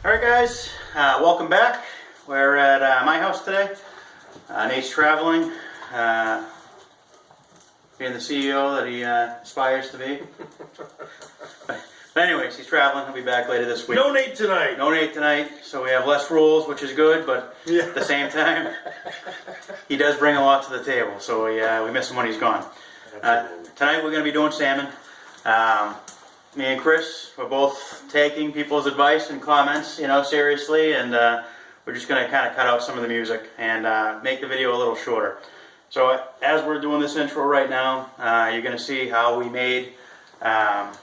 Alright guys, welcome back. We're at my house today. Nate's traveling, being the CEO that he aspires to be. But anyways, he's traveling. He'll be back later this week. No Nate tonight. No Nate tonight, so we have less rules, which is good, but at the same time, he does bring a lot to the table, so we miss him when he's gone. Tonight we're going to be doing salmon. Me and Chris, we're both taking people's advice and comments, seriously, and we're just going to kind of cut out some of the music and make the video a little shorter. So as we're doing this intro right now, you're going to see how we made the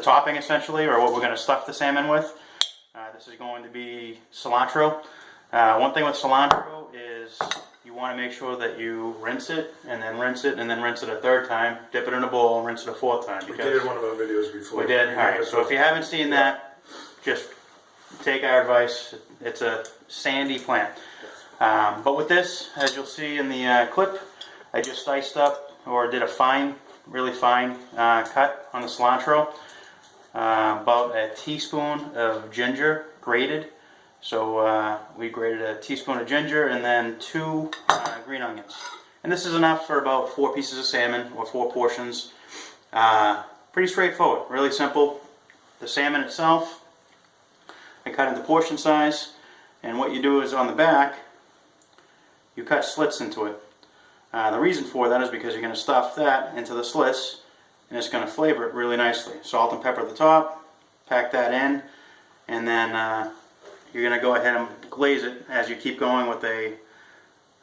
topping essentially, or what we're going to stuff the salmon with. This is going to be cilantro. One thing with cilantro is you want to make sure that you rinse it, and then rinse it, and then rinse it a third time, dip it in a bowl, and rinse it a fourth time. We did one of our videos before. We did? Alright, so if you haven't seen that, just take our advice. It's a sandy plant. But with this, as you'll see in the clip, I just diced up, or did a fine, really fine cut on the cilantro. About a teaspoon of ginger, grated. So we grated a teaspoon of ginger and then 2 green onions. And this is enough for about 4 pieces of salmon, or 4 portions. Pretty straightforward, really simple. The salmon itself, I cut into portion size, and what you do is on the back, you cut slits into it. The reason for that is because you're going to stuff that into the slits, and it's going to flavor it really nicely. Salt and pepper at the top, pack that in, and then you're going to go ahead and glaze it as you keep going with a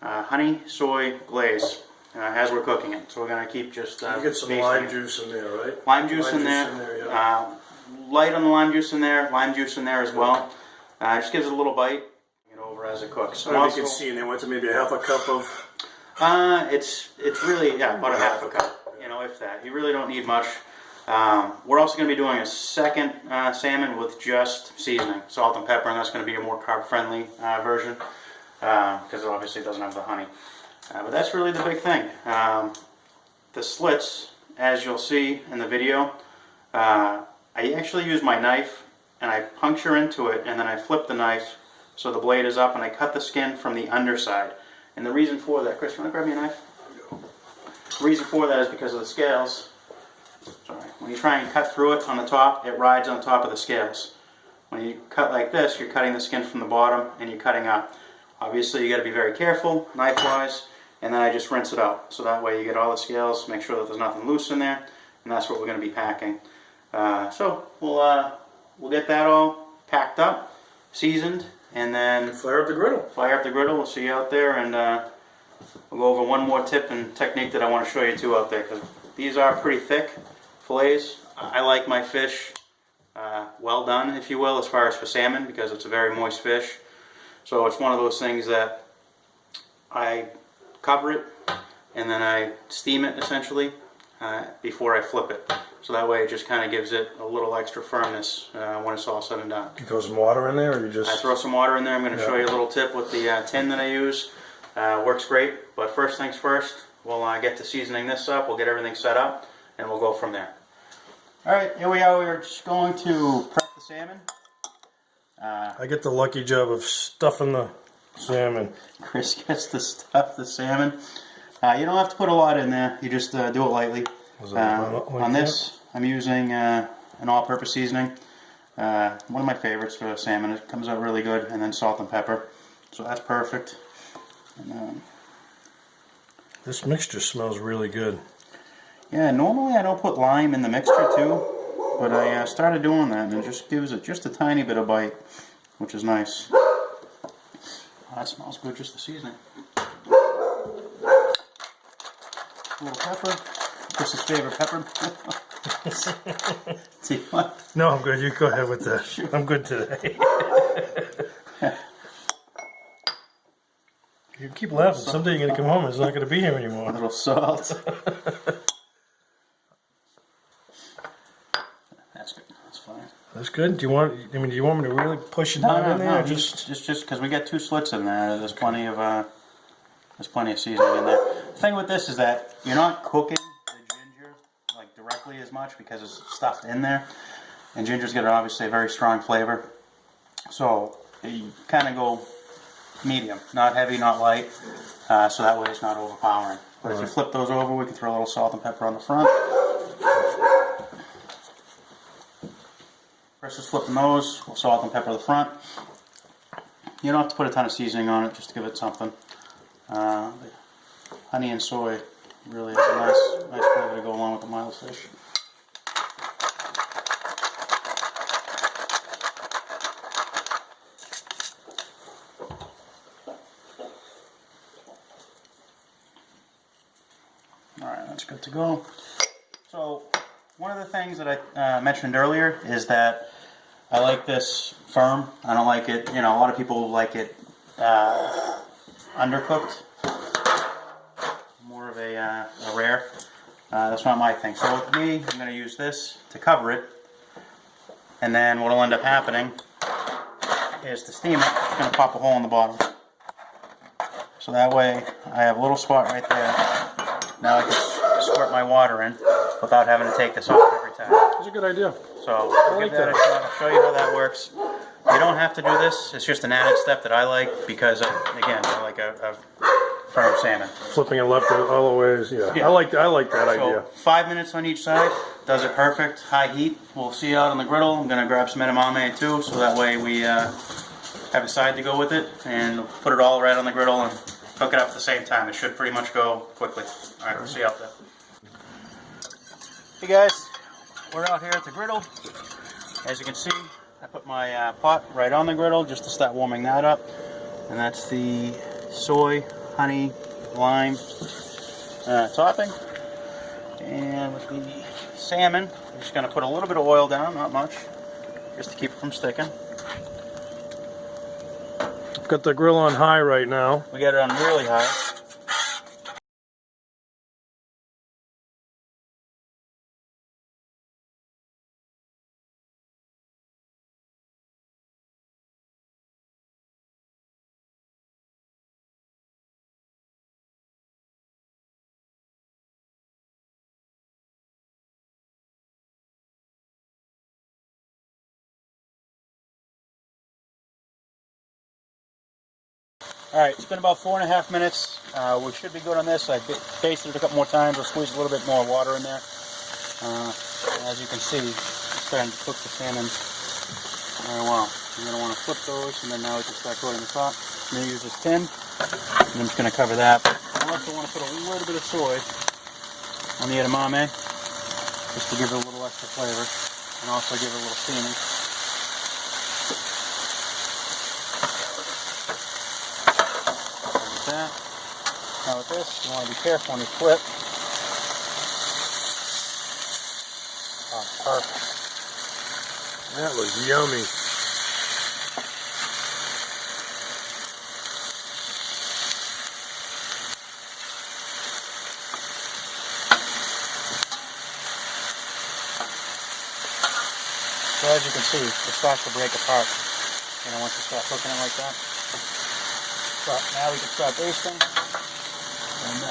honey soy glaze as we're cooking it. So we're going to keep just you get some lime juice in there, right? Lime juice in there. Yeah. Light on the lime juice in there. Lime juice in there as well. It just gives it a little bite. Get over as it cooks. So you can see in there, went to maybe a half a cup of. It's really about a half a cup. If that. You really don't need much. We're also going to be doing a second salmon with just seasoning, salt and pepper, and that's going to be a more carb-friendly version because it obviously doesn't have the honey. But that's really the big thing. The slits, as you'll see in the video, I actually use my knife and I puncture into it, and then I flip the knife so the blade is up, and I cut the skin from the underside. And the reason for that, Chris, you want to grab me a knife? The reason for that is because of the scales. Sorry. When you try and cut through it on the top, it rides on top of the scales. When you cut like this, you're cutting the skin from the bottom and you're cutting up. Obviously you got to be very careful, knife-wise, and then I just rinse it out. So that way you get all the scales, make sure that there's nothing loose in there, and that's what we're going to be packing. So we'll get that all packed up, seasoned, and then fire up the griddle. Fire up the griddle. We'll see you out there, and we'll go over one more tip and technique that I want to show you too out there, because these are pretty thick fillets. I like my fish well done, if you will, as far as for salmon, because it's a very moist fish. So it's one of those things that I cover it and then I steam it essentially before I flip it. So that way it just kind of gives it a little extra firmness when it's all said and done. You throw some water in there, or you just... I throw some water in there. I'm going to show you a little tip with the tin that I use. Works great, but first things first, we'll get to seasoning this up, we'll get everything set up, and we'll go from there. Alright, here we are. We're just going to prep the salmon. I get the lucky job of stuffing the salmon. Chris gets to stuff the salmon. You don't have to put a lot in there, you just do it lightly. On this, I'm using an all-purpose seasoning. One of my favorites for salmon. It comes out really good, and then salt and pepper. So that's perfect. And, this mixture smells really good. Yeah, normally I don't put lime in the mixture too, but I started doing that, and it just gives it just a tiny bit of bite, which is nice. Oh, that smells good, just the seasoning. A little pepper. Chris's favorite pepper. Do you want? No, I'm good. You go ahead with that. Sure. I'm good today. You keep laughing. Someday you're going to come home and it's not going to be here anymore. A little salt. That's good. That's fine. That's good. Do you want me to really push it down in there? No. Just because we got 2 slits in there. There's plenty of seasoning in there. The thing with this is that you're not cooking the ginger like directly as much because it's stuffed in there, and ginger's got obviously a very strong flavor. So you kind of go medium, not heavy, not light, so that way it's not overpowering. But if you flip those over, we can throw a little salt and pepper on the front. First, just flipping those, we'll salt and pepper the front. You don't have to put a ton of seasoning on it, just to give it something. Honey and soy really has a nice flavor to go along with the mild fish. Alright, that's good to go. So, one of the things that I mentioned earlier is that I like this firm. I don't like it, a lot of people like it undercooked. More of a rare. That's not my thing. So with me, I'm going to use this to cover it. And then what will end up happening is to steam it, it's going to pop a hole in the bottom. So that way, I have a little spot right there. Now I can squirt my water in without having to take this off every time. That's a good idea. So I'll give that a shot. I'll show you how that works. You don't have to do this. It's just an added step that I like because, again, I like a firm salmon. Flipping it left all the ways. Yeah. I like that idea. 5 minutes on each side does it perfect. High heat. We'll see you out on the griddle. I'm going to grab some edamame too, so that way we have a side to go with it, and put it all right on the griddle and cook it up at the same time. It should pretty much go quickly. All right, we'll see you out there. Hey guys, we're out here at the griddle. As you can see, I put my pot right on the griddle just to start warming that up. And that's the soy, honey, lime topping. And with the salmon, I'm just going to put a little bit of oil down, not much, just to keep it from sticking. I've got the grill on high right now. We got it on really high. Alright, it's been about 4.5 minutes. We should be good on this. I basted it a couple more times. I'll squeeze a little bit more water in there. As you can see, it's starting to cook the salmon very well. You're going to want to flip those, and then now we can start coating the top. I'm going to use this tin, and I'm just going to cover that. I also want to put a little bit of soy on the edamame, just to give it a little extra flavor, and also give it a little steaming. That. Now with this, you want to be careful when you flip. Oh, perfect. That was yummy. So as you can see, it starts to break apart. Once you start cooking it like that. But now we can start basting. And,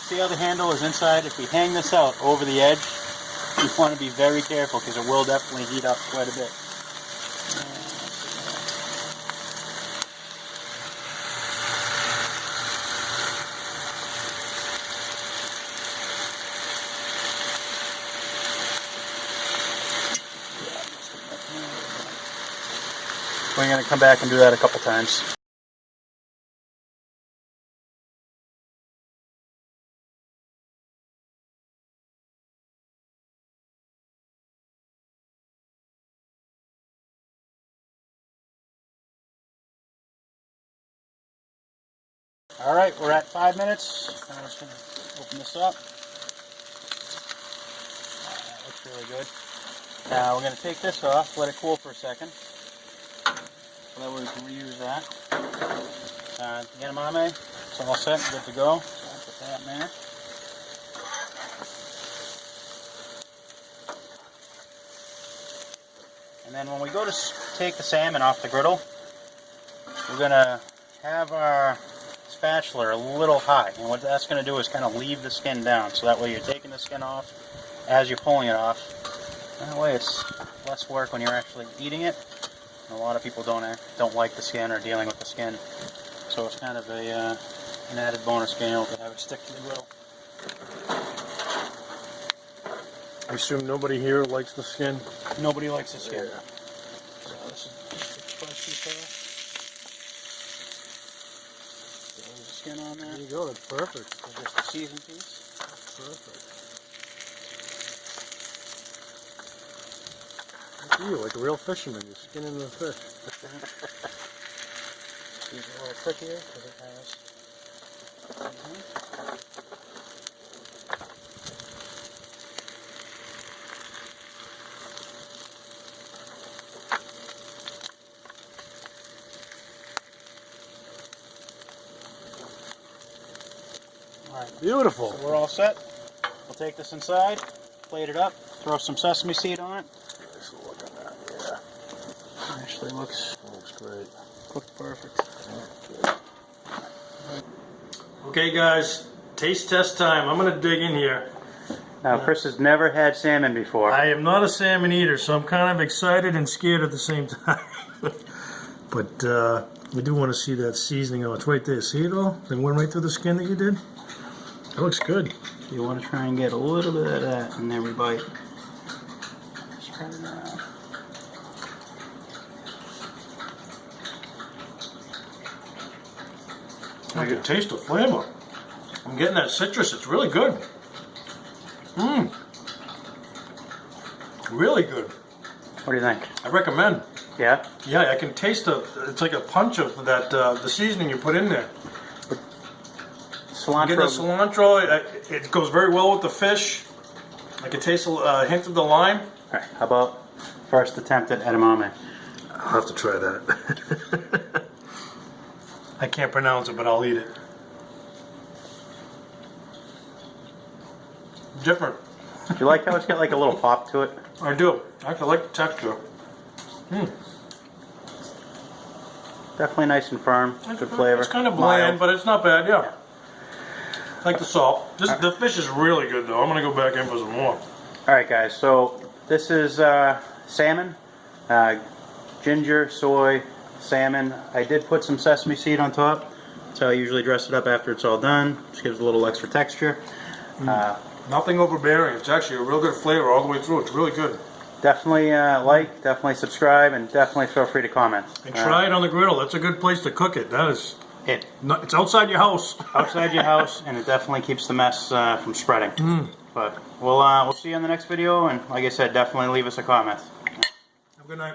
see how the handle is inside? If we hang this out over the edge, you want to be very careful because it will definitely heat up quite a bit. We're going to come back and do that a couple times. Alright, we're at 5 minutes. I'm just going to open this up. That looks really good. Now we're going to take this off, let it cool for a second. So that way we can reuse that. The edamame, it's all set, good to go. So I'll put that in there. And then when we go to take the salmon off the griddle, we're going to have our spatula a little high. And what that's going to do is kind of leave the skin down. So that way you're taking the skin off as you're pulling it off. That way it's less work when you're actually eating it. A lot of people don't like the skin or dealing with the skin, so it's kind of an added bonus being able to have it stick to the griddle. I assume nobody here likes the skin? Nobody likes the skin. Yeah. So this is the first piece off. Throw the skin on there. There you go, that's perfect. Just the seasoned piece. Perfect. Look at you, like a real fisherman, you're skinning the fish. These are a little trickier because it has. Alright, Beautiful. so we're all set. We'll take this inside, plate it up, throw some sesame seed on it. Let's look at that, yeah. Actually looks great. perfect. Okay guys, taste test time. I'm going to dig in here. Now Chris has never had salmon before. I am not a salmon eater, so I'm kind of excited and scared at the same time. But I do want to see that seasoning. Oh, it's right there. See it all? It went right through the skin that you did? That looks good. You want to try and get a little bit of that in every bite. Spread it around. I can taste the flavor. I'm getting that citrus. It's really good. Mmm. Really good. What do you think? I recommend. Yeah? Yeah, I can taste it's like a punch of that, the seasoning you put in there. Cilantro. Get the cilantro, it goes very well with the fish. I can taste a hint of the lime. Alright, how about first attempt at edamame? I'll have to try that. I can't pronounce it, but I'll eat it. Different. Do you like how it's got like a little pop to it? I do. I actually like the texture. Mm. Definitely nice and firm. Good flavor. It's kind of bland, Mild. but it's not bad, yeah. Like the salt. The fish is really good, though. I'm going to go back in for some more. Alright guys, so this is salmon, ginger, soy, salmon. I did put some sesame seed on top. That's how I usually dress it up after it's all done. Just gives a little extra texture. Nothing overbearing. It's actually a real good flavor all the way through. It's really good. Definitely like, definitely subscribe, and definitely feel free to comment. And try it on the griddle. That's a good place to cook it. That is... It's outside your house. Outside your house, and it definitely keeps the mess from spreading. But we'll see you in the next video, and like I said, definitely leave us a comment. Have a good night.